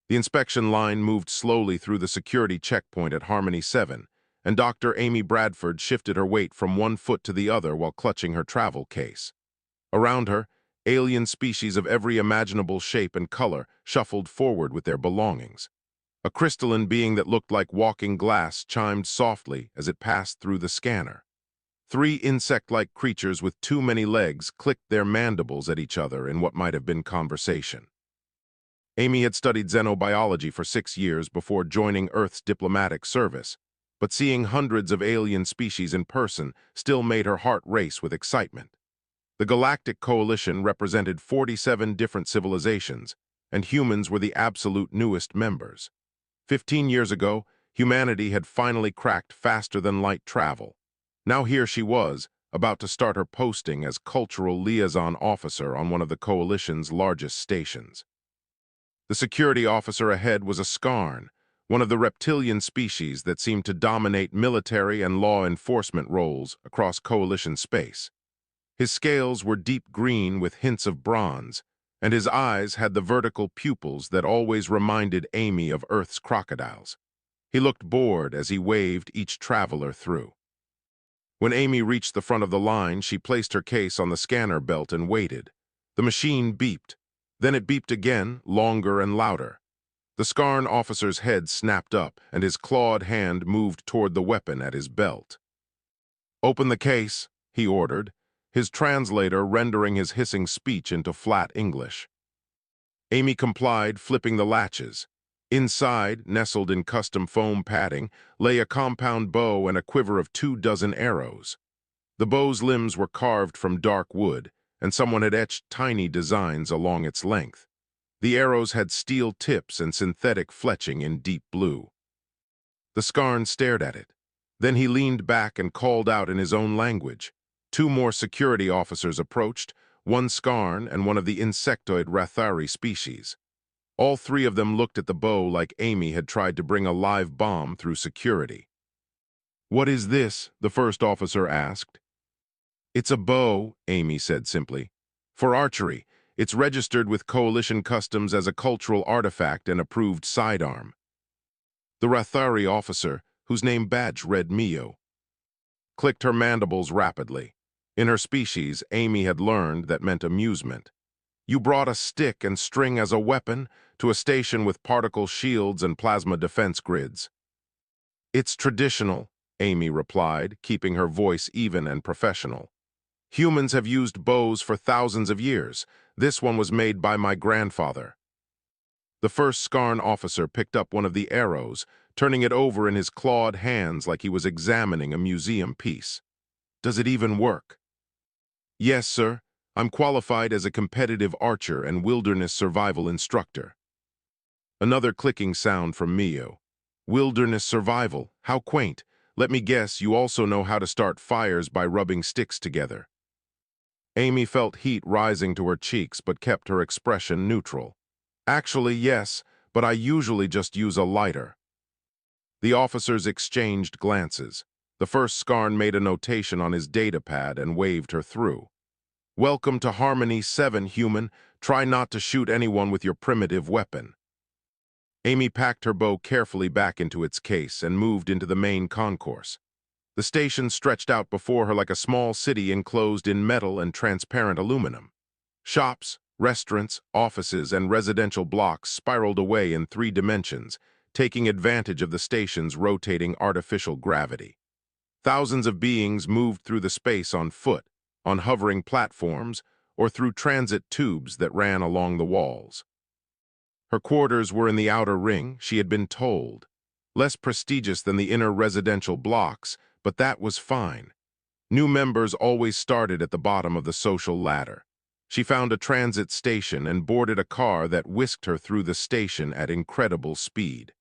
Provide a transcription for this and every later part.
The inspection line moved slowly through the security checkpoint at Harmony 7, and Dr. Amy Bradford shifted her weight from one foot to the other while clutching her travel case. Around her, alien species of every imaginable shape and color shuffled forward with their belongings. A crystalline being that looked like walking glass chimed softly as it passed through the scanner. Three insect-like creatures with too many legs clicked their mandibles at each other in what might have been conversation. Amy had studied xenobiology for 6 years before joining Earth's diplomatic service, but seeing hundreds of alien species in person still made her heart race with excitement. The Galactic Coalition represented 47 different civilizations, and humans were the absolute newest members. 15 years ago, humanity had finally cracked faster-than-light travel. Now here she was, about to start her posting as cultural liaison officer on one of the Coalition's largest stations. The security officer ahead was a Skarn, one of the reptilian species that seemed to dominate military and law enforcement roles across Coalition space. His scales were deep green with hints of bronze, and his eyes had the vertical pupils that always reminded Amy of Earth's crocodiles. He looked bored as he waved each traveler through. When Amy reached the front of the line, she placed her case on the scanner belt and waited. The machine beeped. Then it beeped again, longer and louder. The Skarn officer's head snapped up, and his clawed hand moved toward the weapon at his belt. "Open the case," he ordered, his translator rendering his hissing speech into flat English. Amy complied, flipping the latches. Inside, nestled in custom foam padding, lay a compound bow and a quiver of 24 arrows. The bow's limbs were carved from dark wood, and someone had etched tiny designs along its length. The arrows had steel tips and synthetic fletching in deep blue. The Skarn stared at it. Then he leaned back and called out in his own language. 2 more security officers approached, one Skarn and one of the insectoid Rathari species. All 3 of them looked at the bow like Amy had tried to bring a live bomb through security. "What is this?" the first officer asked. "It's a bow," Amy said simply. "For archery. It's registered with Coalition Customs as a cultural artifact and approved sidearm." The Rathari officer, whose name badge read Mio, clicked her mandibles rapidly. In her species, Amy had learned that meant amusement. "You brought a stick and string as a weapon to a station with particle shields and plasma defense grids." "It's traditional," Amy replied, keeping her voice even and professional. "Humans have used bows for thousands of years. This one was made by my grandfather." The first Skarn officer picked up one of the arrows, turning it over in his clawed hands like he was examining a museum piece. "Does it even work?" "Yes, sir. I'm qualified as a competitive archer and wilderness survival instructor." Another clicking sound from Mio. "Wilderness survival, how quaint. Let me guess, you also know how to start fires by rubbing sticks together." Amy felt heat rising to her cheeks but kept her expression neutral. "Actually, yes, but I usually just use a lighter." The officers exchanged glances. The first Skarn made a notation on his datapad and waved her through. "Welcome to Harmony 7, human. Try not to shoot anyone with your primitive weapon." Amy packed her bow carefully back into its case and moved into the main concourse. The station stretched out before her like a small city enclosed in metal and transparent aluminum. Shops, restaurants, offices, and residential blocks spiraled away in 3 dimensions, taking advantage of the station's rotating artificial gravity. Thousands of beings moved through the space on foot, on hovering platforms, or through transit tubes that ran along the walls. Her quarters were in the outer ring, she had been told. Less prestigious than the inner residential blocks, but that was fine. New members always started at the bottom of the social ladder. She found a transit station and boarded a car that whisked her through the station at incredible speed.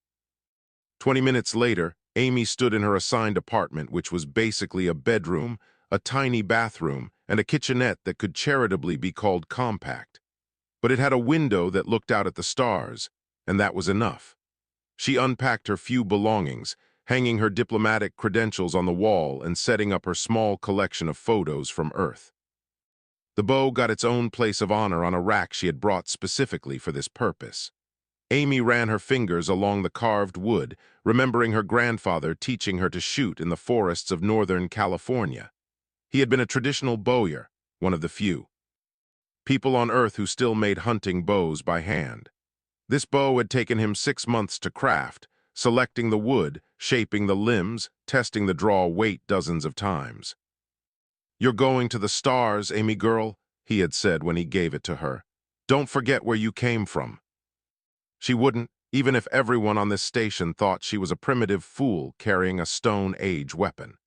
20 minutes later, Amy stood in her assigned apartment, which was basically a bedroom, a tiny bathroom, and a kitchenette that could charitably be called compact. But it had a window that looked out at the stars, and that was enough. She unpacked her few belongings, hanging her diplomatic credentials on the wall and setting up her small collection of photos from Earth. The bow got its own place of honor on a rack she had brought specifically for this purpose. Amy ran her fingers along the carved wood, remembering her grandfather teaching her to shoot in the forests of Northern California. He had been a traditional bowyer, one of the few people on Earth who still made hunting bows by hand. This bow had taken him 6 months to craft, selecting the wood, shaping the limbs, testing the draw weight dozens of times. "You're going to the stars, Amy girl," he had said when he gave it to her. "Don't forget where you came from." She wouldn't, even if everyone on this station thought she was a primitive fool carrying a Stone Age weapon.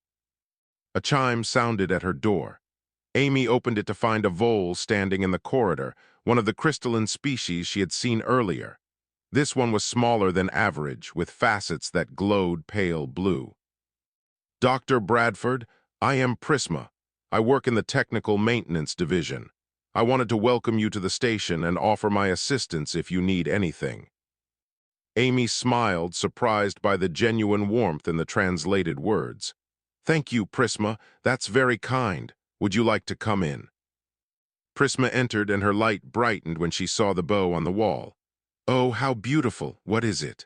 A chime sounded at her door. Amy opened it to find a vole standing in the corridor, one of the crystalline species she had seen earlier. This one was smaller than average, with facets that glowed pale blue. "Dr. Bradford, I am Prisma. I work in the Technical Maintenance Division. I wanted to welcome you to the station and offer my assistance if you need anything." Amy smiled, surprised by the genuine warmth in the translated words. "Thank you, Prisma. That's very kind. Would you like to come in?" Prisma entered, and her light brightened when she saw the bow on the wall. "Oh, how beautiful. What is it?"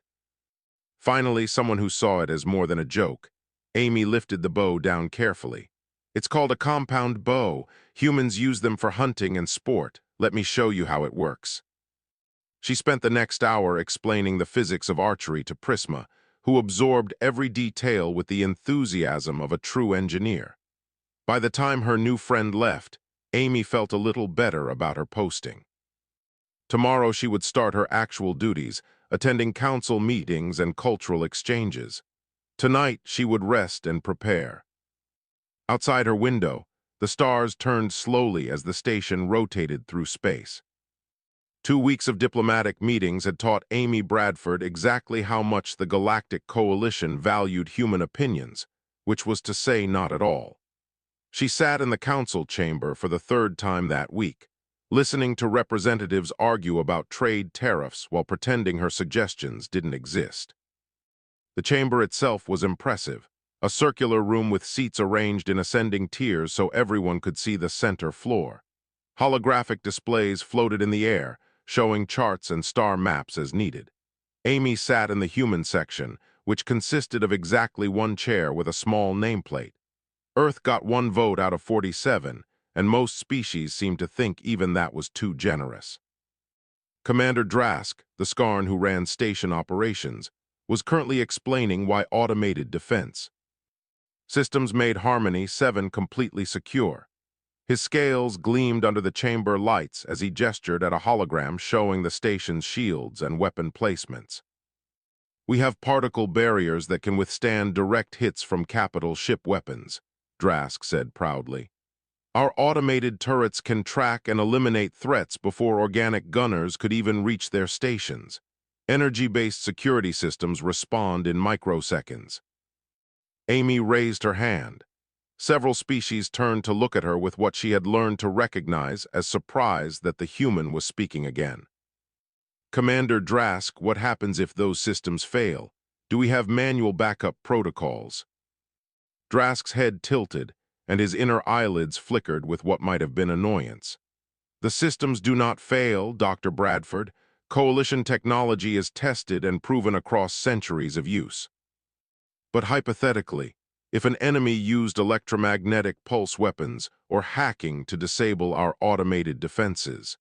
Finally, someone who saw it as more than a joke. Amy lifted the bow down carefully. "It's called a compound bow. Humans use them for hunting and sport. Let me show you how it works." She spent the next hour explaining the physics of archery to Prisma, who absorbed every detail with the enthusiasm of a true engineer. By the time her new friend left, Amy felt a little better about her posting. Tomorrow she would start her actual duties, attending council meetings and cultural exchanges. Tonight she would rest and prepare. Outside her window, the stars turned slowly as the station rotated through space. 2 weeks of diplomatic meetings had taught Amy Bradford exactly how much the Galactic Coalition valued human opinions, which was to say not at all. She sat in the council chamber for the 3rd time that week, listening to representatives argue about trade tariffs while pretending her suggestions didn't exist. The chamber itself was impressive, a circular room with seats arranged in ascending tiers so everyone could see the center floor. Holographic displays floated in the air, showing charts and star maps as needed. Amy sat in the human section, which consisted of exactly 1 chair with a small nameplate. Earth got 1 vote out of 47, and most species seemed to think even that was too generous. Commander Drask, the Skarn who ran station operations, was currently explaining why automated defense systems made Harmony 7 completely secure. His scales gleamed under the chamber lights as he gestured at a hologram showing the station's shields and weapon placements. "We have particle barriers that can withstand direct hits from capital ship weapons," Drask said proudly. "Our automated turrets can track and eliminate threats before organic gunners could even reach their stations. Energy-based security systems respond in microseconds." Amy raised her hand. Several species turned to look at her with what she had learned to recognize as surprise that the human was speaking again. "Commander Drask, what happens if those systems fail? Do we have manual backup protocols?" Drask's head tilted, and his inner eyelids flickered with what might have been annoyance. "The systems do not fail, Dr. Bradford. Coalition technology is tested and proven across centuries of use. But hypothetically, if an enemy used electromagnetic pulse weapons or hacking to disable our automated defenses,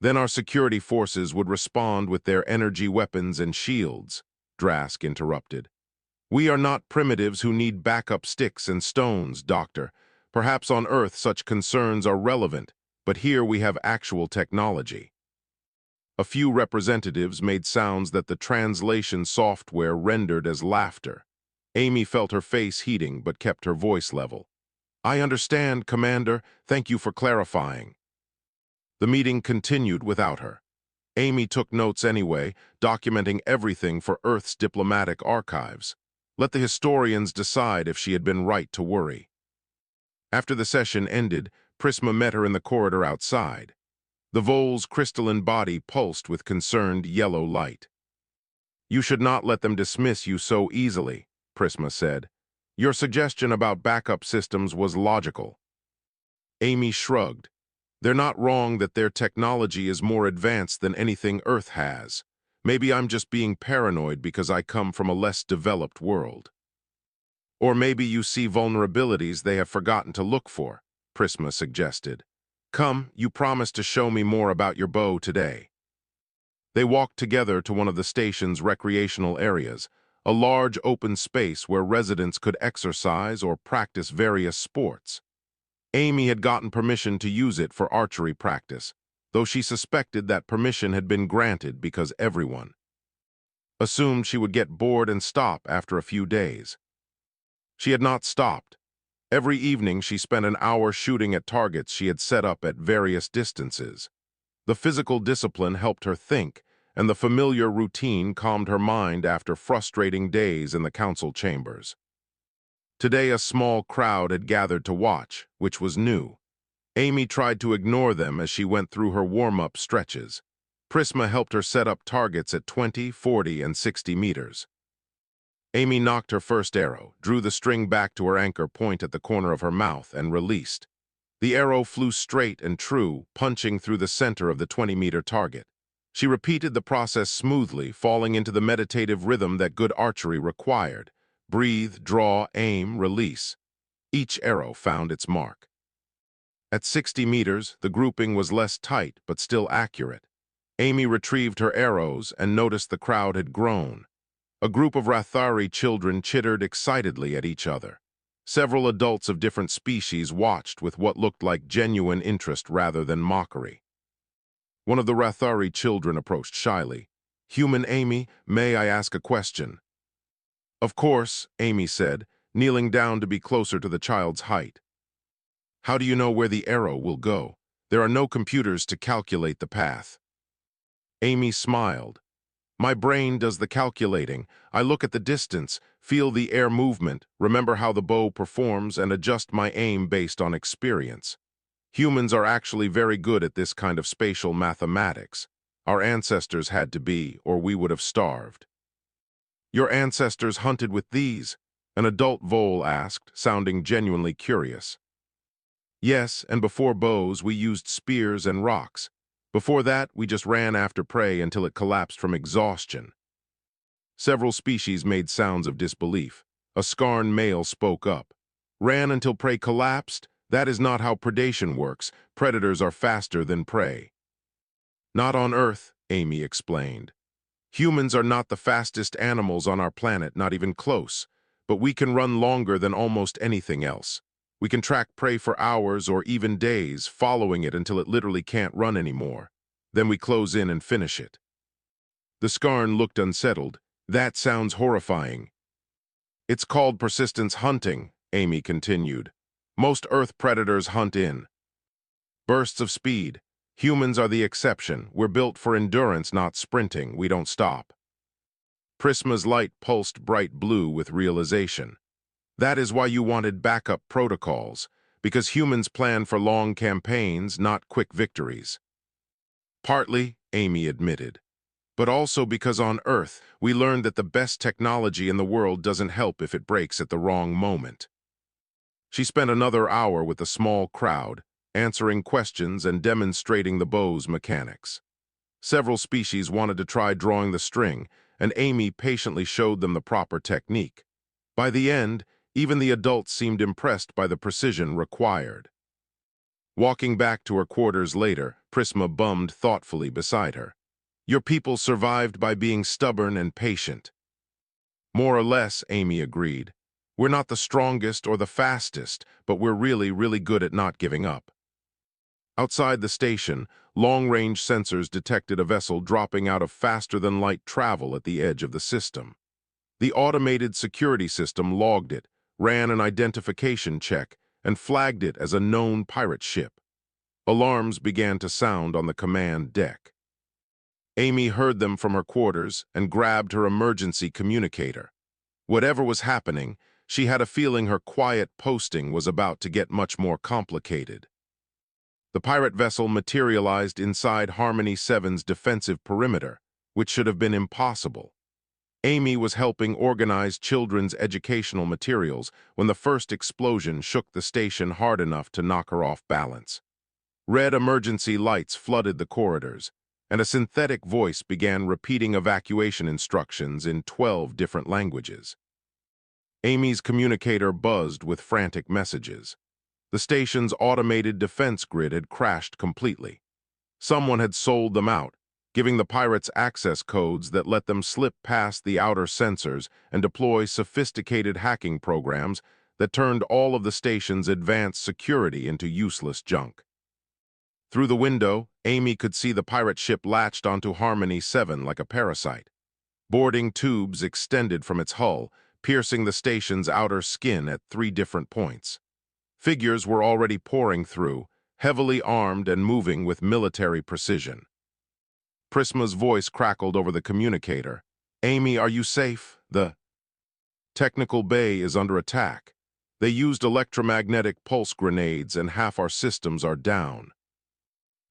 then our security forces would respond with their energy weapons and shields," Drask interrupted. "We are not primitives who need backup sticks and stones, Doctor. Perhaps on Earth such concerns are relevant, but here we have actual technology." A few representatives made sounds that the translation software rendered as laughter. Amy felt her face heating but kept her voice level. "I understand, Commander. Thank you for clarifying." The meeting continued without her. Amy took notes anyway, documenting everything for Earth's diplomatic archives. Let the historians decide if she had been right to worry. After the session ended, Prisma met her in the corridor outside. The vole's crystalline body pulsed with concerned yellow light. "You should not let them dismiss you so easily," Prisma said. "Your suggestion about backup systems was logical." Amy shrugged. "They're not wrong that their technology is more advanced than anything Earth has. Maybe I'm just being paranoid because I come from a less developed world. Or maybe you see vulnerabilities they have forgotten to look for, Prisma suggested. Come, you promised to show me more about your bow today. They walked together to one of the station's recreational areas, a large open space where residents could exercise or practice various sports. Amy had gotten permission to use it for archery practice, though she suspected that permission had been granted because everyone assumed she would get bored and stop after a few days. She had not stopped. Every evening she spent an hour shooting at targets she had set up at various distances. The physical discipline helped her think, and the familiar routine calmed her mind after frustrating days in the council chambers. Today a small crowd had gathered to watch, which was new. Amy tried to ignore them as she went through her warm-up stretches. Prisma helped her set up targets at 20, 40, and 60 meters. Amy knocked her first arrow, drew the string back to her anchor point at the corner of her mouth, and released. The arrow flew straight and true, punching through the center of the 20-meter target. She repeated the process smoothly, falling into the meditative rhythm that good archery required. Breathe, draw, aim, release. Each arrow found its mark. At 60 meters, the grouping was less tight but still accurate. Amy retrieved her arrows and noticed the crowd had grown. A group of Rathari children chittered excitedly at each other. Several adults of different species watched with what looked like genuine interest rather than mockery. One of the Rathari children approached shyly. "Human Amy, may I ask a question?" "Of course," Amy said, kneeling down to be closer to the child's height. "How do you know where the arrow will go? There are no computers to calculate the path." Amy smiled. "My brain does the calculating. I look at the distance, feel the air movement, remember how the bow performs, and adjust my aim based on experience. Humans are actually very good at this kind of spatial mathematics. Our ancestors had to be, or we would have starved." "Your ancestors hunted with these?" an adult vole asked, sounding genuinely curious. "Yes, and before bows, we used spears and rocks. Before that, we just ran after prey until it collapsed from exhaustion." Several species made sounds of disbelief. A Skarn male spoke up. "Ran until prey collapsed? That is not how predation works. Predators are faster than prey." "Not on Earth," Amy explained. "Humans are not the fastest animals on our planet, not even close. But we can run longer than almost anything else. We can track prey for hours or even days, following it until it literally can't run anymore. Then we close in and finish it." The Skarn looked unsettled. "That sounds horrifying." "It's called persistence hunting," Amy continued. "Most Earth predators hunt in bursts of speed. Humans are the exception. We're built for endurance, not sprinting. We don't stop." Prisma's light pulsed bright blue with realization. "That is why you wanted backup protocols, because humans plan for long campaigns, not quick victories." "Partly," Amy admitted, "but also because on Earth, we learned that the best technology in the world doesn't help if it breaks at the wrong moment." She spent another hour with the small crowd, answering questions and demonstrating the bow's mechanics. Several species wanted to try drawing the string, and Amy patiently showed them the proper technique. By the end, even the adults seemed impressed by the precision required. Walking back to her quarters later, Prisma bummed thoughtfully beside her. "Your people survived by being stubborn and patient." "More or less," Amy agreed. "We're not the strongest or the fastest, but we're really, really good at not giving up." Outside the station, long-range sensors detected a vessel dropping out of faster-than-light travel at the edge of the system. The automated security system logged it, ran an identification check, and flagged it as a known pirate ship. Alarms began to sound on the command deck. Amy heard them from her quarters and grabbed her emergency communicator. Whatever was happening, she had a feeling her quiet posting was about to get much more complicated. The pirate vessel materialized inside Harmony 7's defensive perimeter, which should have been impossible. Amy was helping organize children's educational materials when the first explosion shook the station hard enough to knock her off balance. Red emergency lights flooded the corridors. and a synthetic voice began repeating evacuation instructions in 12 different languages. Amy's communicator buzzed with frantic messages. The station's automated defense grid had crashed completely. Someone had sold them out, giving the pirates access codes that let them slip past the outer sensors and deploy sophisticated hacking programs that turned all of the station's advanced security into useless junk. Through the window, Amy could see the pirate ship latched onto Harmony 7 like a parasite. Boarding tubes extended from its hull, piercing the station's outer skin at 3 different points. Figures were already pouring through, heavily armed and moving with military precision. Prisma's voice crackled over the communicator. "Amy, are you safe? The technical bay is under attack. They used electromagnetic pulse grenades and half our systems are down."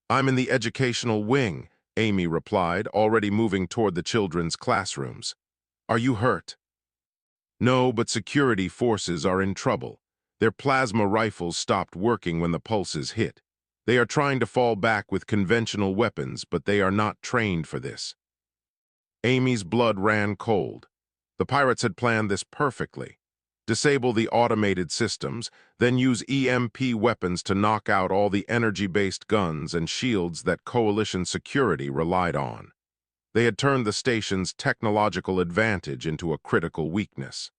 "I'm in the educational wing," Amy replied, already moving toward the children's classrooms. "Are you hurt?" "No, but security forces are in trouble. Their plasma rifles stopped working when the pulses hit. They are trying to fall back with conventional weapons, but they are not trained for this." Amy's blood ran cold. The pirates had planned this perfectly. Disable the automated systems, then use EMP weapons to knock out all the energy-based guns and shields that coalition security relied on. They had turned the station's technological advantage into a critical weakness.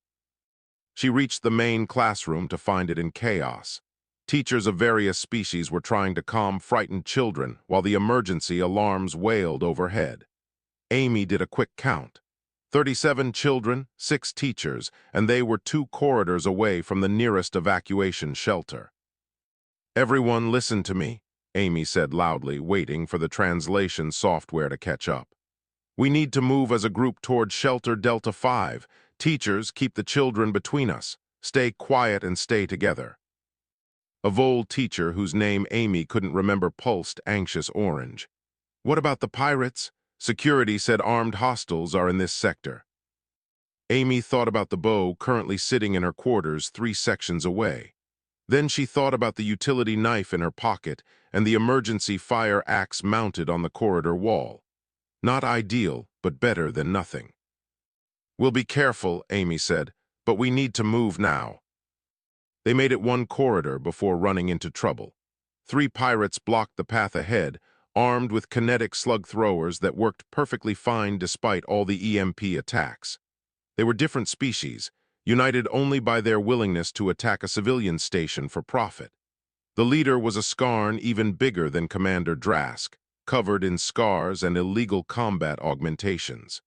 She reached the main classroom to find it in chaos. Teachers of various species were trying to calm frightened children while the emergency alarms wailed overhead. Amy did a quick count. 37 children, 6 teachers, and they were 2 corridors away from the nearest evacuation shelter. "Everyone listen to me," Amy said loudly, waiting for the translation software to catch up. "We need to move as a group toward Shelter Delta 5. Teachers, keep the children between us. Stay quiet and stay together." A Vol teacher, whose name Amy couldn't remember, pulsed anxious orange. "What about the pirates? Security said armed hostiles are in this sector." Amy thought about the bow currently sitting in her quarters 3 sections away. Then she thought about the utility knife in her pocket and the emergency fire axe mounted on the corridor wall. Not ideal, but better than nothing. "We'll be careful," Amy said, "but we need to move now." They made it 1 corridor before running into trouble. 3 pirates blocked the path ahead, armed with kinetic slug throwers that worked perfectly fine despite all the EMP attacks. They were different species, united only by their willingness to attack a civilian station for profit. The leader was a Skarn even bigger than Commander Drask, covered in scars and illegal combat augmentations.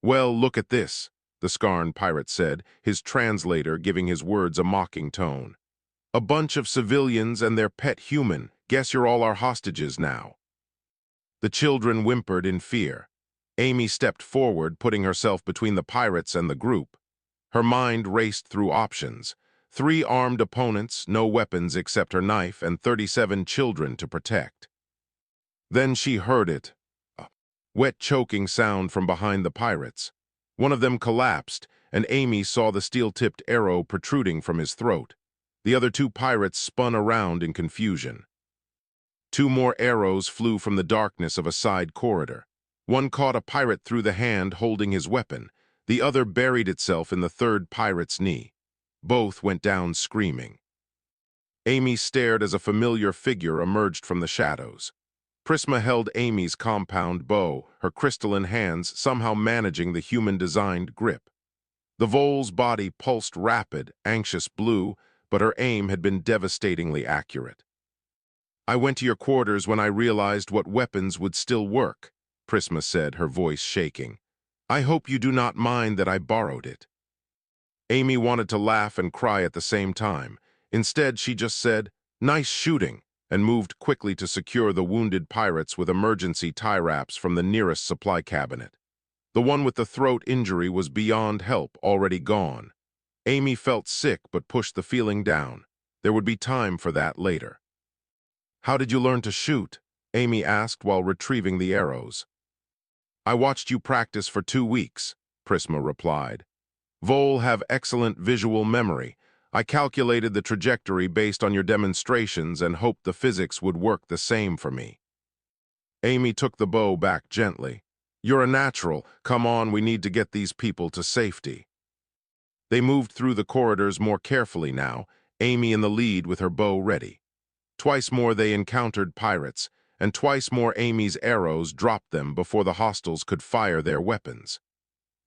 "Well, look at this," the Skarn pirate said, his translator giving his words a mocking tone. "A bunch of civilians and their pet human. Guess you're all our hostages now." The children whimpered in fear. Amy stepped forward, putting herself between the pirates and the group. Her mind raced through options. 3 armed opponents, no weapons except her knife, and 37 children to protect. Then she heard it. A wet, choking sound from behind the pirates. One of them collapsed, and Amy saw the steel-tipped arrow protruding from his throat. The other 2 pirates spun around in confusion. 2 more arrows flew from the darkness of a side corridor. One caught a pirate through the hand holding his weapon. The other buried itself in the 3rd pirate's knee. Both went down screaming. Amy stared as a familiar figure emerged from the shadows. Prisma held Amy's compound bow, her crystalline hands somehow managing the human-designed grip. The Vol's body pulsed rapid, anxious blue, but her aim had been devastatingly accurate. "I went to your quarters when I realized what weapons would still work," Prisma said, her voice shaking. "I hope you do not mind that I borrowed it." Amy wanted to laugh and cry at the same time. Instead, she just said, "Nice shooting," and moved quickly to secure the wounded pirates with emergency tie wraps from the nearest supply cabinet. The one with the throat injury was beyond help, already gone. Amy felt sick but pushed the feeling down. There would be time for that later. "How did you learn to shoot?" Amy asked while retrieving the arrows. "I watched you practice for 2 weeks," Prisma replied. "Vol have excellent visual memory. I calculated the trajectory based on your demonstrations and hoped the physics would work the same for me." Amy took the bow back gently. You're a natural. Come on, we need to get these people to safety. They moved through the corridors more carefully now, Amy in the lead with her bow ready. Twice more they encountered pirates, and twice more Amy's arrows dropped them before the hostiles could fire their weapons.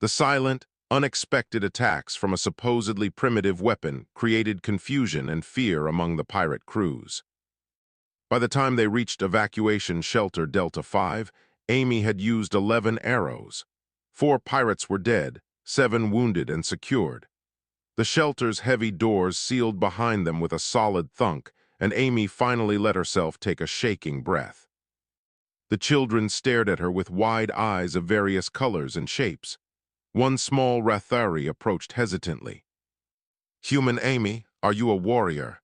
The silent, unexpected attacks from a supposedly primitive weapon created confusion and fear among the pirate crews. By the time they reached evacuation shelter Delta 5, Amy had used 11 arrows. 4 pirates were dead, 7 wounded and secured. The shelter's heavy doors sealed behind them with a solid thunk, and Amy finally let herself take a shaking breath. The children stared at her with wide eyes of various colors and shapes. One small Rathari approached hesitantly. "Human Amy, are you a warrior?"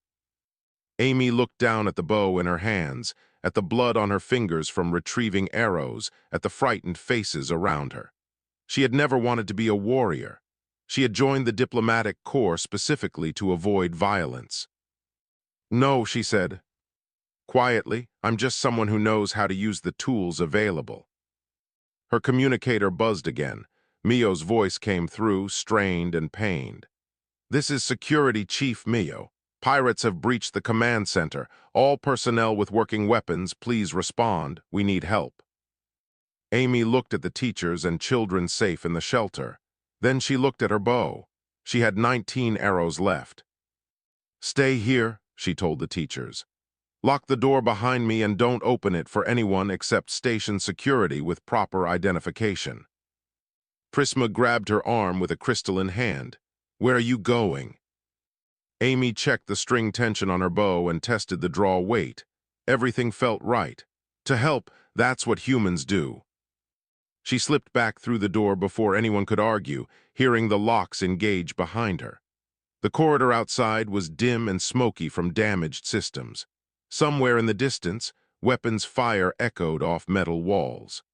Amy looked down at the bow in her hands, at the blood on her fingers from retrieving arrows, at the frightened faces around her. She had never wanted to be a warrior. She had joined the diplomatic corps specifically to avoid violence. "No," she said. Quietly, "I'm just someone who knows how to use the tools available." Her communicator buzzed again. Mio's voice came through, strained and pained. "This is Security Chief Mio. Pirates have breached the command center. All personnel with working weapons, please respond. We need help." Amy looked at the teachers and children safe in the shelter. Then she looked at her bow. She had 19 arrows left. "Stay here," she told the teachers. "Lock the door behind me and don't open it for anyone except station security with proper identification." Prisma grabbed her arm with a crystalline hand. "Where are you going?" Amy checked the string tension on her bow and tested the draw weight. Everything felt right. To help, that's what humans do. She slipped back through the door before anyone could argue, hearing the locks engage behind her. The corridor outside was dim and smoky from damaged systems. Somewhere in the distance, weapons fire echoed off metal walls.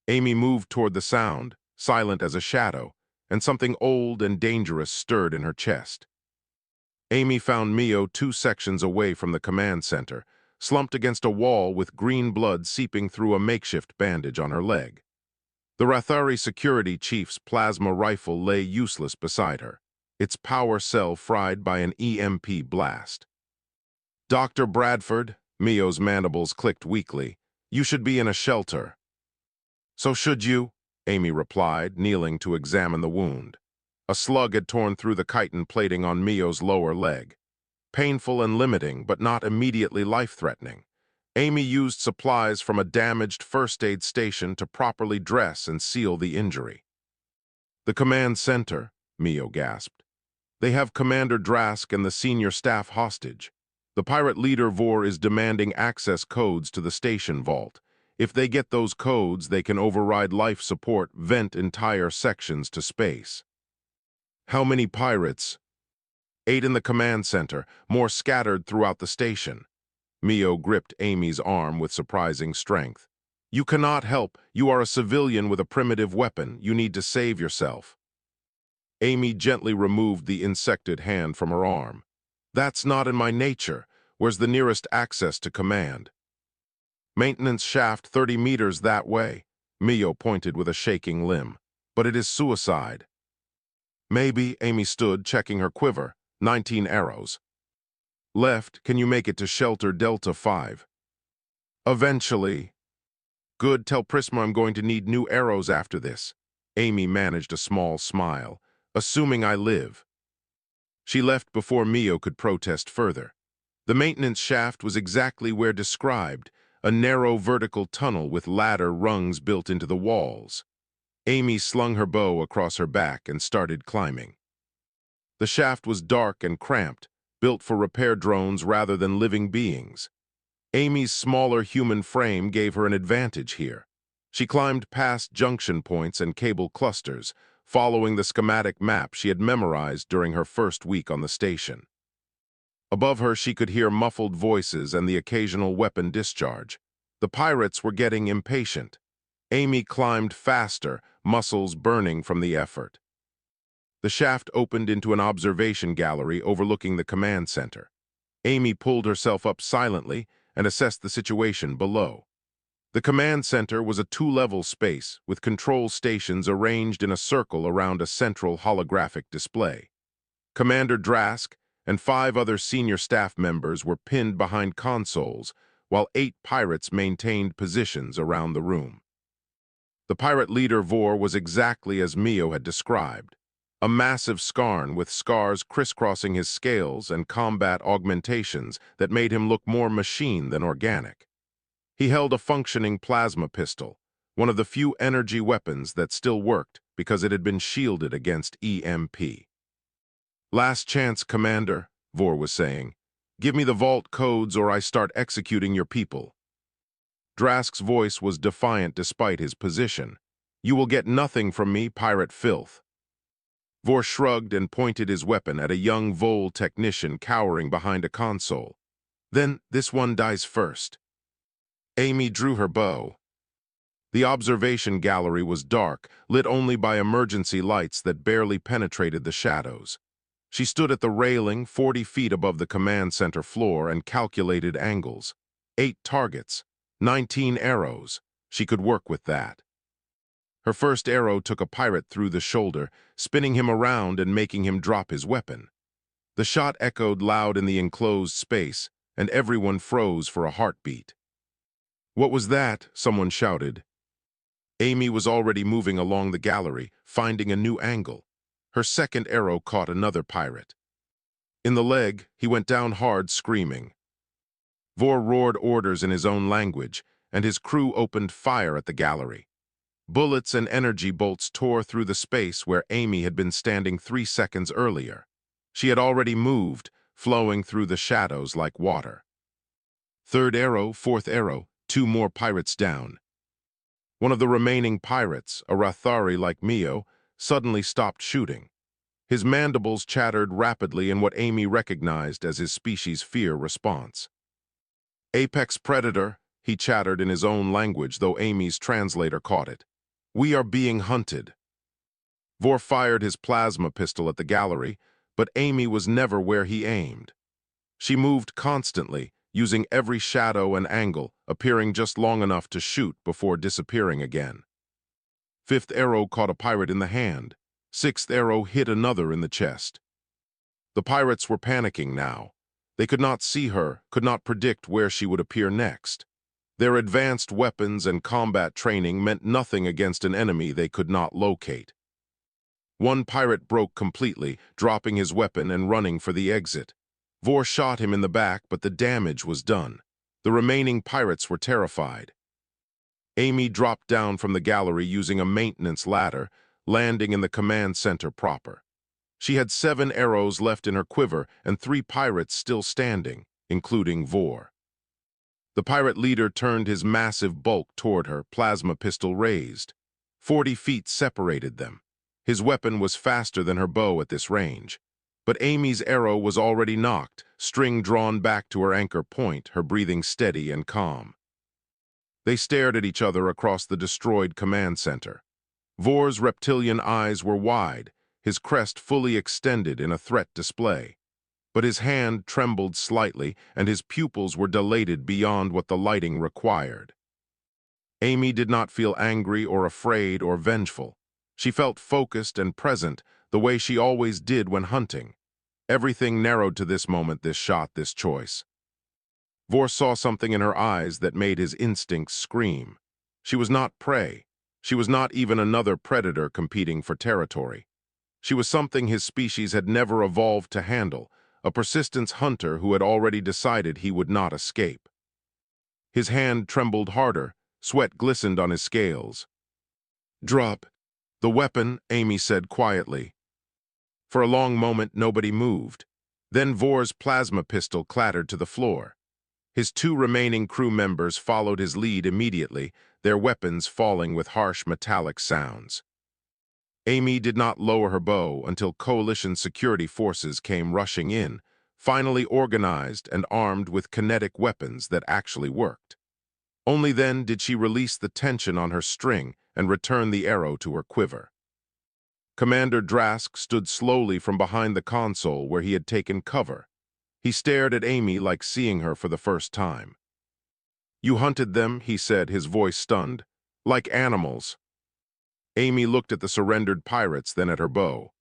Amy moved toward the sound, silent as a shadow, and something old and dangerous stirred in her chest. Amy found Mio 2 sections away from the command center, slumped against a wall with green blood seeping through a makeshift bandage on her leg. The Rathari security chief's plasma rifle lay useless beside her, its power cell fried by an EMP blast. "Dr. Bradford," Mio's mandibles clicked weakly, "you should be in a shelter." "So should you," Amy replied, kneeling to examine the wound. A slug had torn through the chitin plating on Mio's lower leg. Painful and limiting, but not immediately life-threatening. Amy used supplies from a damaged first aid station to properly dress and seal the injury. "The command center," Mio gasped. "They have Commander Drask and the senior staff hostage. The pirate leader Vor is demanding access codes to the station vault. If they get those codes, they can override life support, vent entire sections to space." "How many pirates?" 8 in the command center, more scattered throughout the station. Mio gripped Amy's arm with surprising strength. "You cannot help. You are a civilian with a primitive weapon. You need to save yourself." Amy gently removed the insected hand from her arm. "That's not in my nature. Where's the nearest access to command?" "Maintenance shaft 30 meters that way." Mio pointed with a shaking limb. "But it is suicide." "Maybe," Amy stood, checking her quiver. 19 arrows. "Left, can you make it to shelter Delta 5? "Eventually." "Good, tell Prisma I'm going to need new arrows after this." Amy managed a small smile. "Assuming I live." She left before Mio could protest further. The maintenance shaft was exactly where described, a narrow vertical tunnel with ladder rungs built into the walls. Amy slung her bow across her back and started climbing. The shaft was dark and cramped, built for repair drones rather than living beings. Amy's smaller human frame gave her an advantage here. She climbed past junction points and cable clusters, following the schematic map she had memorized during her first week on the station. Above her, she could hear muffled voices and the occasional weapon discharge. The pirates were getting impatient. Amy climbed faster, muscles burning from the effort. The shaft opened into an observation gallery overlooking the command center. Amy pulled herself up silently and assessed the situation below. The command center was a two-level space with control stations arranged in a circle around a central holographic display. Commander Drask and 5 other senior staff members were pinned behind consoles, while 8 pirates maintained positions around the room. The pirate leader Vor was exactly as Mio had described, a massive scarn with scars crisscrossing his scales and combat augmentations that made him look more machine than organic. He held a functioning plasma pistol, one of the few energy weapons that still worked because it had been shielded against EMP. "Last chance, Commander," Vor was saying. "Give me the vault codes or I start executing your people." Drask's voice was defiant despite his position. "You will get nothing from me, pirate filth." Vor shrugged and pointed his weapon at a young Vol technician cowering behind a console. "Then this one dies first." Amy drew her bow. The observation gallery was dark, lit only by emergency lights that barely penetrated the shadows. She stood at the railing 40 feet above the command center floor and calculated angles. 8 targets, 19 arrows. She could work with that. Her first arrow took a pirate through the shoulder, spinning him around and making him drop his weapon. The shot echoed loud in the enclosed space, and everyone froze for a heartbeat. "What was that?" someone shouted. Amy was already moving along the gallery, finding a new angle. Her second arrow caught another pirate. In the leg, he went down hard, screaming. Vor roared orders in his own language, and his crew opened fire at the gallery. Bullets and energy bolts tore through the space where Amy had been standing 3 seconds earlier. She had already moved, flowing through the shadows like water. Third arrow, fourth arrow, 2 more pirates down. One of the remaining pirates, a Rathari like Mio, suddenly stopped shooting. His mandibles chattered rapidly in what Amy recognized as his species' fear response. "Apex predator," he chattered in his own language, though Amy's translator caught it. "We are being hunted." Vor fired his plasma pistol at the gallery, but Amy was never where he aimed. She moved constantly, using every shadow and angle, appearing just long enough to shoot before disappearing again. Fifth arrow caught a pirate in the hand. Sixth arrow hit another in the chest. The pirates were panicking now. They could not see her, could not predict where she would appear next. Their advanced weapons and combat training meant nothing against an enemy they could not locate. One pirate broke completely, dropping his weapon and running for the exit. Vor shot him in the back, but the damage was done. The remaining pirates were terrified. Amy dropped down from the gallery using a maintenance ladder, landing in the command center proper. She had 7 arrows left in her quiver and 3 pirates still standing, including Vor. The pirate leader turned his massive bulk toward her, plasma pistol raised. 40 feet separated them. His weapon was faster than her bow at this range. But Amy's arrow was already knocked, string drawn back to her anchor point, her breathing steady and calm. They stared at each other across the destroyed command center. Vor's reptilian eyes were wide, his crest fully extended in a threat display. But his hand trembled slightly, and his pupils were dilated beyond what the lighting required. Amy did not feel angry or afraid or vengeful. She felt focused and present, the way she always did when hunting. Everything narrowed to this moment, this shot, this choice. Vor saw something in her eyes that made his instincts scream. She was not prey. She was not even another predator competing for territory. She was something his species had never evolved to handle, a persistence hunter who had already decided he would not escape. His hand trembled harder, sweat glistened on his scales. "Drop the weapon," Amy said quietly. For a long moment, nobody moved. Then Vor's plasma pistol clattered to the floor. His 2 remaining crew members followed his lead immediately, their weapons falling with harsh metallic sounds. Amy did not lower her bow until coalition security forces came rushing in, finally organized and armed with kinetic weapons that actually worked. Only then did she release the tension on her string and return the arrow to her quiver. Commander Drask stood slowly from behind the console where he had taken cover. He stared at Amy like seeing her for the first time. You hunted them, he said, his voice stunned. Like animals. Amy looked at the surrendered pirates, then at her bow.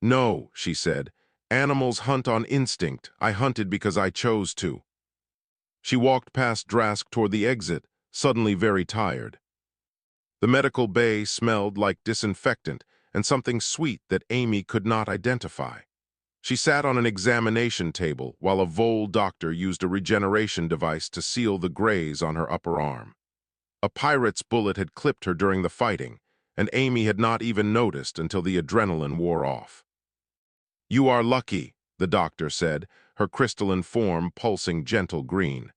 No, she said. Animals hunt on instinct. I hunted because I chose to. She walked past Drask toward the exit, suddenly very tired. The medical bay smelled like disinfectant and something sweet that Amy could not identify. She sat on an examination table while a Vole doctor used a regeneration device to seal the graze on her upper arm. A pirate's bullet had clipped her during the fighting, and Amy had not even noticed until the adrenaline wore off. You are lucky, the doctor said, her crystalline form pulsing gentle green.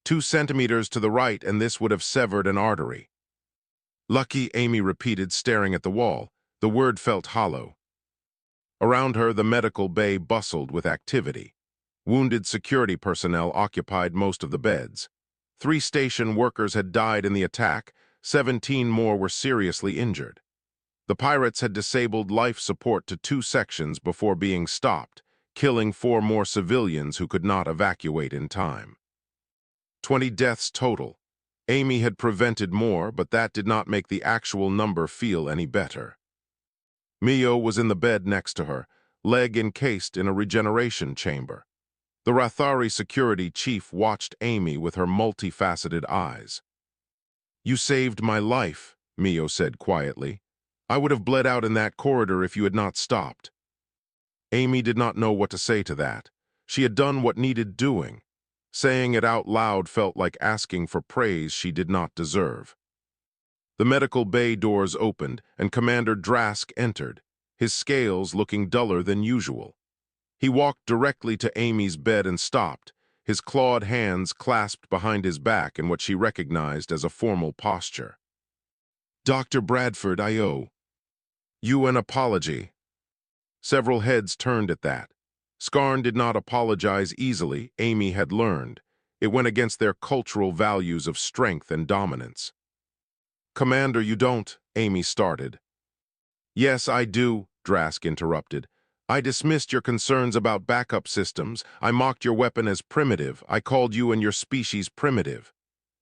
2 centimeters to the right and this would have severed an artery. Lucky, Amy repeated, staring at the wall. The word felt hollow. Around her, the medical bay bustled with activity. Wounded security personnel occupied most of the beds. 3 station workers had died in the attack, 17 more were seriously injured. The pirates had disabled life support to 2 sections before being stopped, killing 4 more civilians who could not evacuate in time. 20 deaths total. Amy had prevented more, but that did not make the actual number feel any better. Mio was in the bed next to her, leg encased in a regeneration chamber. The Rathari security chief watched Amy with her multifaceted eyes. You saved my life, Mio said quietly. I would have bled out in that corridor if you had not stopped. Amy did not know what to say to that. She had done what needed doing. Saying it out loud felt like asking for praise she did not deserve. The medical bay doors opened, and Commander Drask entered, his scales looking duller than usual. He walked directly to Amy's bed and stopped, his clawed hands clasped behind his back in what she recognized as a formal posture. Dr. Bradford, I owe you an apology. Several heads turned at that. Skarn did not apologize easily, Amy had learned. It went against their cultural values of strength and dominance. Commander, you don't, Amy started. Yes, I do, Drask interrupted. I dismissed your concerns about backup systems. I mocked your weapon as primitive. I called you and your species primitive.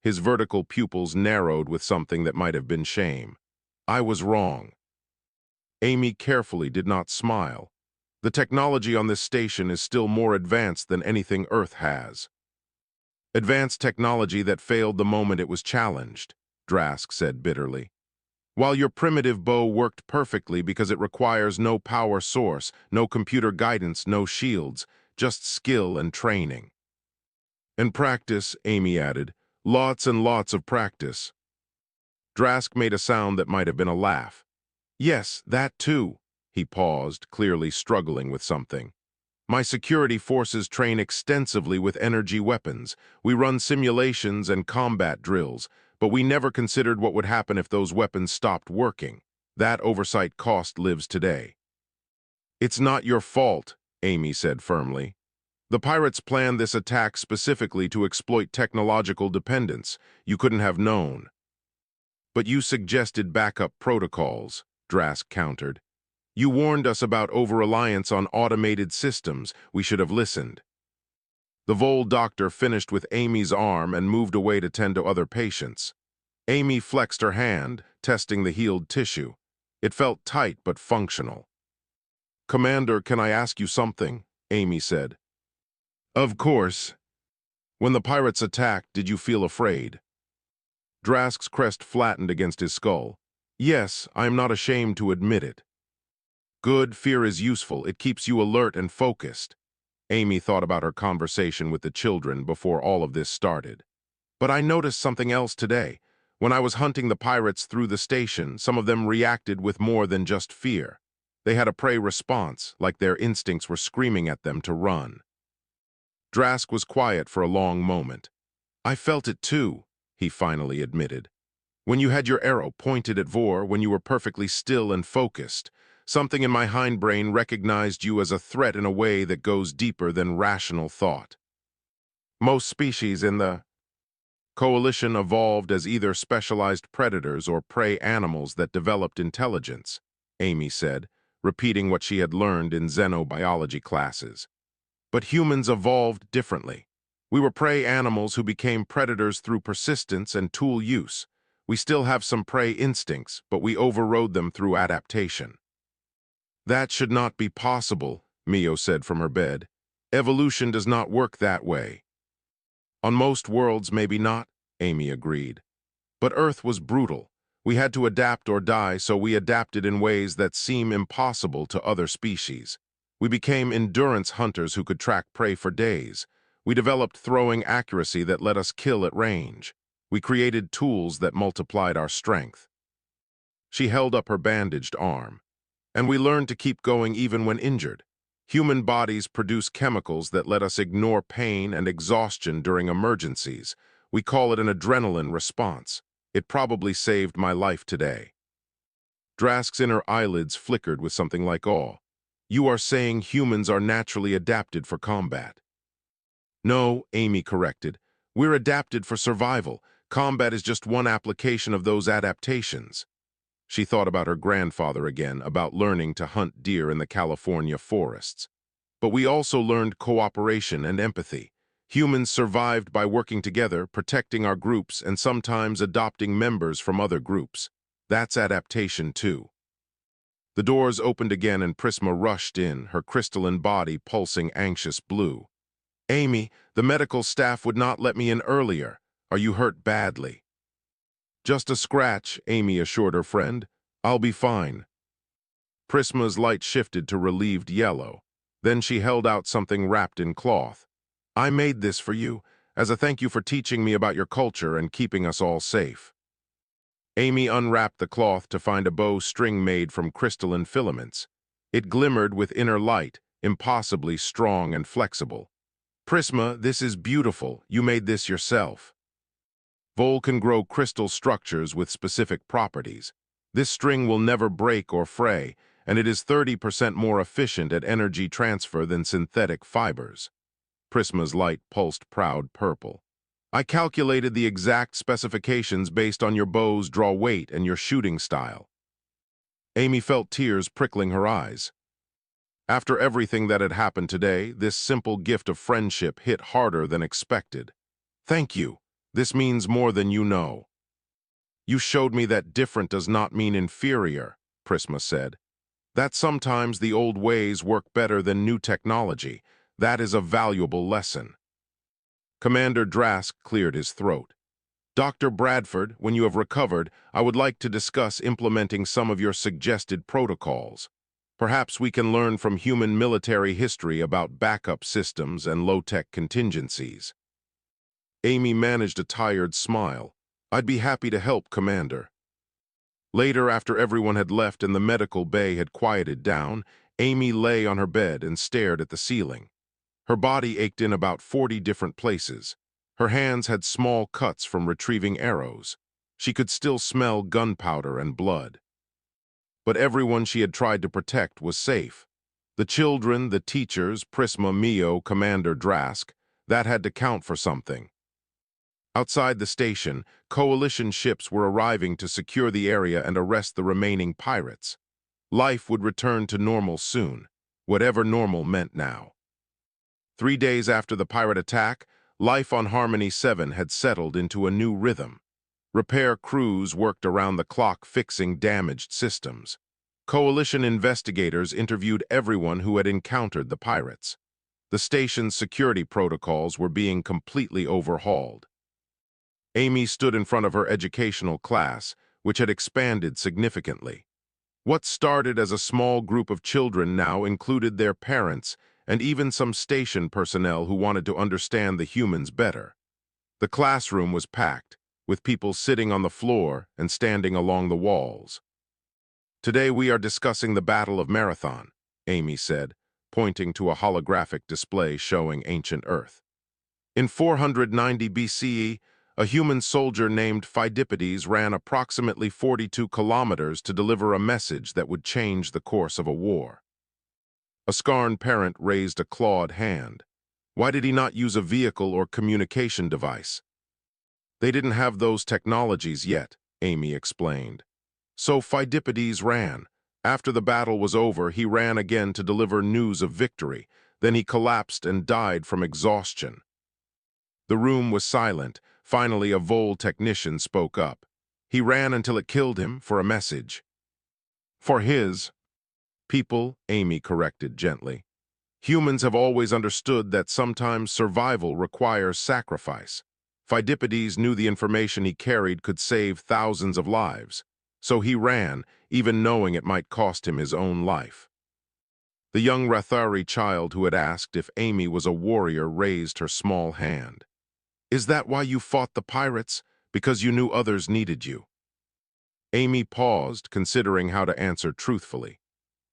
His vertical pupils narrowed with something that might have been shame. I was wrong. Amy carefully did not smile. The technology on this station is still more advanced than anything Earth has. Advanced technology that failed the moment it was challenged, Drask said bitterly. While your primitive bow worked perfectly because it requires no power source, no computer guidance, no shields, just skill and training. And practice, Amy added. Lots and lots of practice. Drask made a sound that might have been a laugh. Yes, that too. He paused, clearly struggling with something. My security forces train extensively with energy weapons. We run simulations and combat drills, but we never considered what would happen if those weapons stopped working. That oversight cost lives today. It's not your fault, Amy said firmly. The pirates planned this attack specifically to exploit technological dependence. You couldn't have known. But you suggested backup protocols, Drask countered. You warned us about over-reliance on automated systems. We should have listened. The Vole doctor finished with Amy's arm and moved away to tend to other patients. Amy flexed her hand, testing the healed tissue. It felt tight but functional. Commander, can I ask you something? Amy said. Of course. When the pirates attacked, did you feel afraid? Drask's crest flattened against his skull. Yes, I am not ashamed to admit it. Good, fear is useful. It keeps you alert and focused. Amy thought about her conversation with the children before all of this started. But I noticed something else today. When I was hunting the pirates through the station, some of them reacted with more than just fear. They had a prey response, like their instincts were screaming at them to run. Drask was quiet for a long moment. I felt it too, he finally admitted. When you had your arrow pointed at Vor, when you were perfectly still and focused, something in my hindbrain recognized you as a threat in a way that goes deeper than rational thought. Most species in the coalition evolved as either specialized predators or prey animals that developed intelligence, Amy said, repeating what she had learned in xenobiology classes. But humans evolved differently. We were prey animals who became predators through persistence and tool use. We still have some prey instincts, but we overrode them through adaptation. That should not be possible, Mio said from her bed. Evolution does not work that way. On most worlds, maybe not, Amy agreed. But Earth was brutal. We had to adapt or die, so we adapted in ways that seem impossible to other species. We became endurance hunters who could track prey for days. We developed throwing accuracy that let us kill at range. We created tools that multiplied our strength. She held up her bandaged arm. And we learned to keep going even when injured. Human bodies produce chemicals that let us ignore pain and exhaustion during emergencies. We call it an adrenaline response. It probably saved my life today. Drask's inner eyelids flickered with something like awe. You are saying humans are naturally adapted for combat. No, Amy corrected. We're adapted for survival. Combat is just one application of those adaptations. She thought about her grandfather again, about learning to hunt deer in the California forests. But we also learned cooperation and empathy. Humans survived by working together, protecting our groups, and sometimes adopting members from other groups. That's adaptation too. The doors opened again and Prisma rushed in, her crystalline body pulsing anxious blue. Amy, the medical staff would not let me in earlier. Are you hurt badly? Just a scratch, Amy assured her friend. I'll be fine. Prisma's light shifted to relieved yellow. Then she held out something wrapped in cloth. I made this for you, as a thank you for teaching me about your culture and keeping us all safe. Amy unwrapped the cloth to find a bow string made from crystalline filaments. It glimmered with inner light, impossibly strong and flexible. Prisma, this is beautiful. You made this yourself. Vol can grow crystal structures with specific properties. This string will never break or fray, and it is 30% more efficient at energy transfer than synthetic fibers. Prisma's light pulsed proud purple. I calculated the exact specifications based on your bow's draw weight and your shooting style. Amy felt tears prickling her eyes. After everything that had happened today, this simple gift of friendship hit harder than expected. Thank you. This means more than you know. You showed me that different does not mean inferior, Prisma said. That sometimes the old ways work better than new technology. That is a valuable lesson. Commander Drask cleared his throat. Dr. Bradford, when you have recovered, I would like to discuss implementing some of your suggested protocols. Perhaps we can learn from human military history about backup systems and low-tech contingencies. Amy managed a tired smile. I'd be happy to help, Commander. Later, after everyone had left and the medical bay had quieted down, Amy lay on her bed and stared at the ceiling. Her body ached in about 40 different places. Her hands had small cuts from retrieving arrows. She could still smell gunpowder and blood. But everyone she had tried to protect was safe. The children, the teachers, Prisma, Mio, Commander Drask, that had to count for something. Outside the station, coalition ships were arriving to secure the area and arrest the remaining pirates. Life would return to normal soon, whatever normal meant now. 3 days after the pirate attack, life on Harmony 7 had settled into a new rhythm. Repair crews worked around the clock fixing damaged systems. Coalition investigators interviewed everyone who had encountered the pirates. The station's security protocols were being completely overhauled. Amy stood in front of her educational class, which had expanded significantly. What started as a small group of children now included their parents and even some station personnel who wanted to understand the humans better. The classroom was packed, with people sitting on the floor and standing along the walls. Today we are discussing the Battle of Marathon, Amy said, pointing to a holographic display showing ancient Earth. In 490 BCE, a human soldier named Pheidippides ran approximately 42 kilometers to deliver a message that would change the course of a war. A Skarn parent raised a clawed hand. Why did he not use a vehicle or communication device? They didn't have those technologies yet, Amy explained. So Pheidippides ran. After the battle was over, he ran again to deliver news of victory. Then he collapsed and died from exhaustion. The room was silent. Finally, a Vol technician spoke up. He ran until it killed him for a message. For his people, Amy corrected gently. Humans have always understood that sometimes survival requires sacrifice. Pheidippides knew the information he carried could save thousands of lives, so he ran, even knowing it might cost him his own life. The young Rathari child who had asked if Amy was a warrior raised her small hand. Is that why you fought the pirates? Because you knew others needed you? Amy paused, considering how to answer truthfully.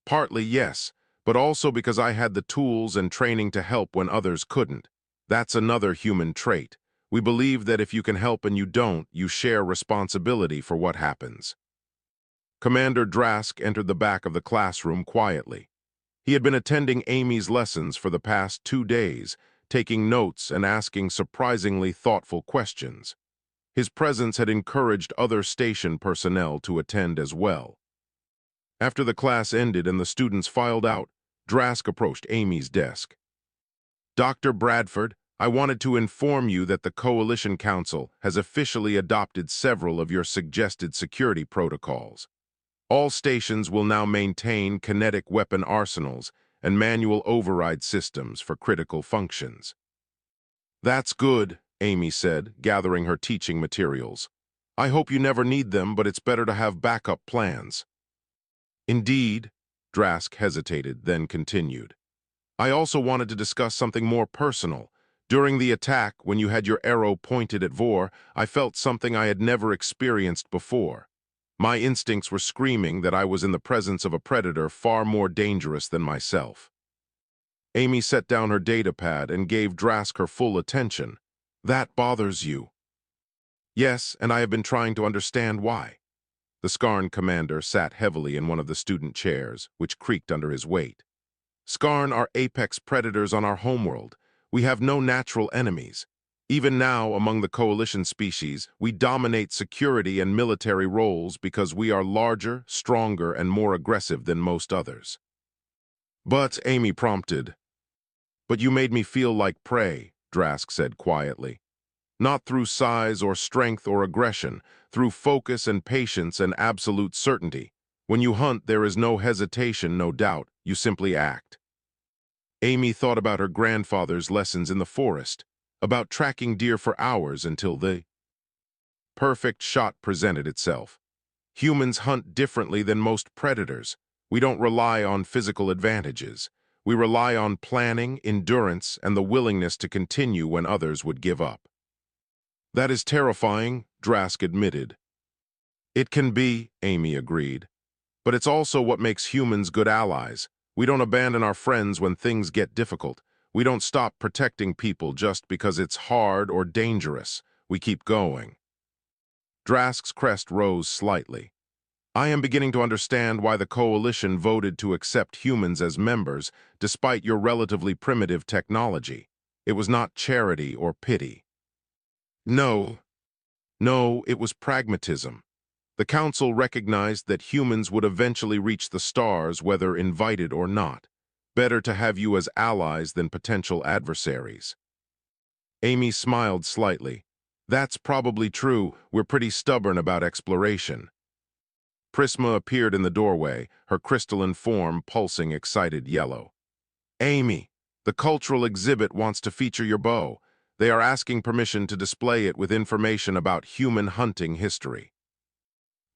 Partly yes, but also because I had the tools and training to help when others couldn't. That's another human trait. We believe that if you can help and you don't, you share responsibility for what happens. Commander Drask entered the back of the classroom quietly. He had been attending Amy's lessons for the past 2 days, taking notes and asking surprisingly thoughtful questions. His presence had encouraged other station personnel to attend as well. After the class ended and the students filed out, Drask approached Amy's desk. Dr. Bradford, I wanted to inform you that the Coalition Council has officially adopted several of your suggested security protocols. All stations will now maintain kinetic weapon arsenals and manual override systems for critical functions. That's good, Amy said, gathering her teaching materials. I hope you never need them, but it's better to have backup plans. Indeed, Drask hesitated, then continued. I also wanted to discuss something more personal. During the attack, when you had your arrow pointed at Vor, I felt something I had never experienced before. My instincts were screaming that I was in the presence of a predator far more dangerous than myself. Amy set down her datapad and gave Drask her full attention. That bothers you. Yes, and I have been trying to understand why. The Skarn commander sat heavily in one of the student chairs, which creaked under his weight. Skarn are apex predators on our homeworld. We have no natural enemies. Even now, among the Coalition species, we dominate security and military roles because we are larger, stronger, and more aggressive than most others. But, Amy prompted. But you made me feel like prey, Drask said quietly. Not through size or strength or aggression, through focus and patience and absolute certainty. When you hunt, there is no hesitation, no doubt. You simply act. Amy thought about her grandfather's lessons in the forest, about tracking deer for hours until the perfect shot presented itself. Humans hunt differently than most predators. We don't rely on physical advantages. We rely on planning, endurance, and the willingness to continue when others would give up. That is terrifying, Drask admitted. It can be, Amy agreed. But it's also what makes humans good allies. We don't abandon our friends when things get difficult. We don't stop protecting people just because it's hard or dangerous. We keep going. Drask's crest rose slightly. I am beginning to understand why the Coalition voted to accept humans as members, despite your relatively primitive technology. It was not charity or pity. No, it was pragmatism. The Council recognized that humans would eventually reach the stars, whether invited or not. Better to have you as allies than potential adversaries. Amy smiled slightly. That's probably true. We're pretty stubborn about exploration. Prisma appeared in the doorway, her crystalline form pulsing excited yellow. Amy, the cultural exhibit wants to feature your bow. They are asking permission to display it with information about human hunting history.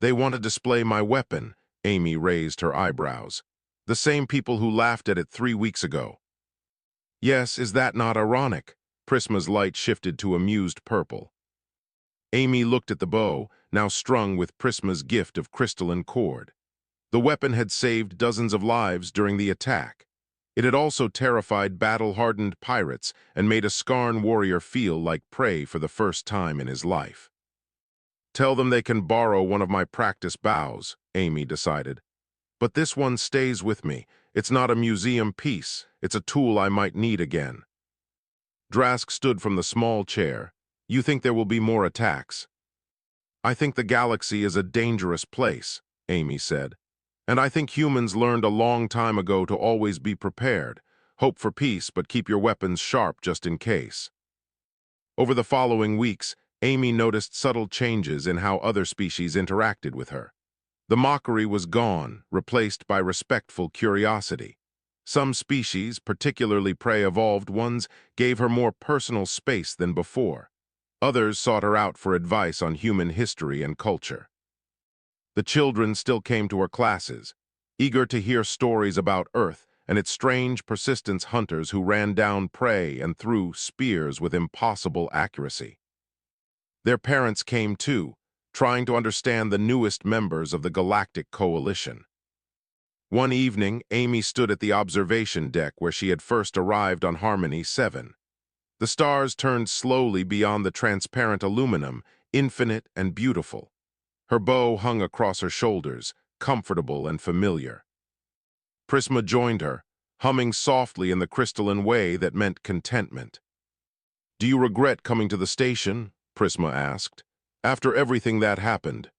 They want to display my weapon, Amy raised her eyebrows. The same people who laughed at it 3 weeks ago. Yes, is that not ironic? Prisma's light shifted to amused purple. Amy looked at the bow, now strung with Prisma's gift of crystalline cord. The weapon had saved dozens of lives during the attack. It had also terrified battle-hardened pirates and made a Skarn warrior feel like prey for the first time in his life. Tell them they can borrow one of my practice bows, Amy decided. But this one stays with me. It's not a museum piece. It's a tool I might need again. Drask stood from the small chair. You think there will be more attacks? I think the galaxy is a dangerous place, Amy said. And I think humans learned a long time ago to always be prepared. Hope for peace, but keep your weapons sharp just in case. Over the following weeks, Amy noticed subtle changes in how other species interacted with her. The mockery was gone, replaced by respectful curiosity. Some species, particularly prey-evolved ones, gave her more personal space than before. Others sought her out for advice on human history and culture. The children still came to her classes, eager to hear stories about Earth and its strange, persistent hunters who ran down prey and threw spears with impossible accuracy. Their parents came too, trying to understand the newest members of the Galactic Coalition. One evening, Amy stood at the observation deck where she had first arrived on Harmony 7. The stars turned slowly beyond the transparent aluminum, infinite and beautiful. Her bow hung across her shoulders, comfortable and familiar. Prisma joined her, humming softly in the crystalline way that meant contentment. "Do you regret coming to the station?" Prisma asked. "After everything that happened."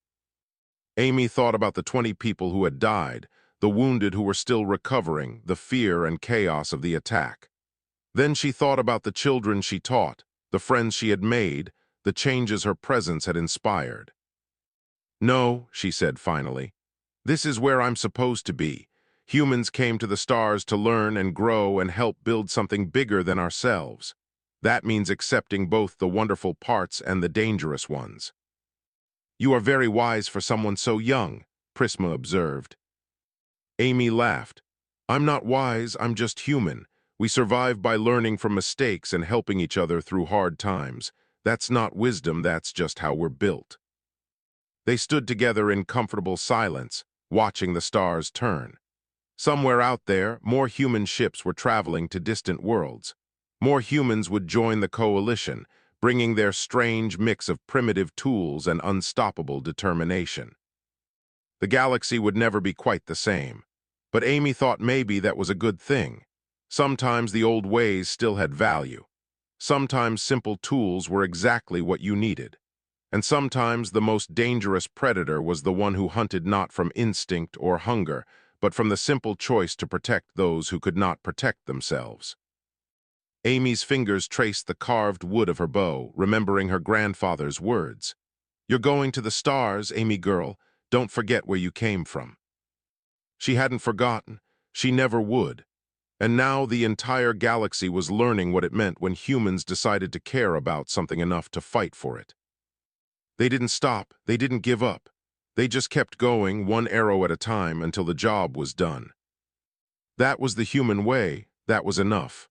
Amy thought about the 20 people who had died, the wounded who were still recovering, the fear and chaos of the attack. Then she thought about the children she taught, the friends she had made, the changes her presence had inspired. "No," she said finally. "This is where I'm supposed to be. Humans came to the stars to learn and grow and help build something bigger than ourselves. That means accepting both the wonderful parts and the dangerous ones." "You are very wise for someone so young," Prisma observed. Amy laughed. "I'm not wise, I'm just human. We survive by learning from mistakes and helping each other through hard times. That's not wisdom, that's just how we're built." They stood together in comfortable silence, watching the stars turn. Somewhere out there, more human ships were traveling to distant worlds. More humans would join the coalition, bringing their strange mix of primitive tools and unstoppable determination. The galaxy would never be quite the same, but Amy thought maybe that was a good thing. Sometimes the old ways still had value. Sometimes simple tools were exactly what you needed. And sometimes the most dangerous predator was the one who hunted not from instinct or hunger, but from the simple choice to protect those who could not protect themselves. Amy's fingers traced the carved wood of her bow, remembering her grandfather's words. "You're going to the stars, Amy girl. Don't forget where you came from." She hadn't forgotten. She never would. And now the entire galaxy was learning what it meant when humans decided to care about something enough to fight for it. They didn't stop. They didn't give up. They just kept going, one arrow at a time, until the job was done. That was the human way. That was enough.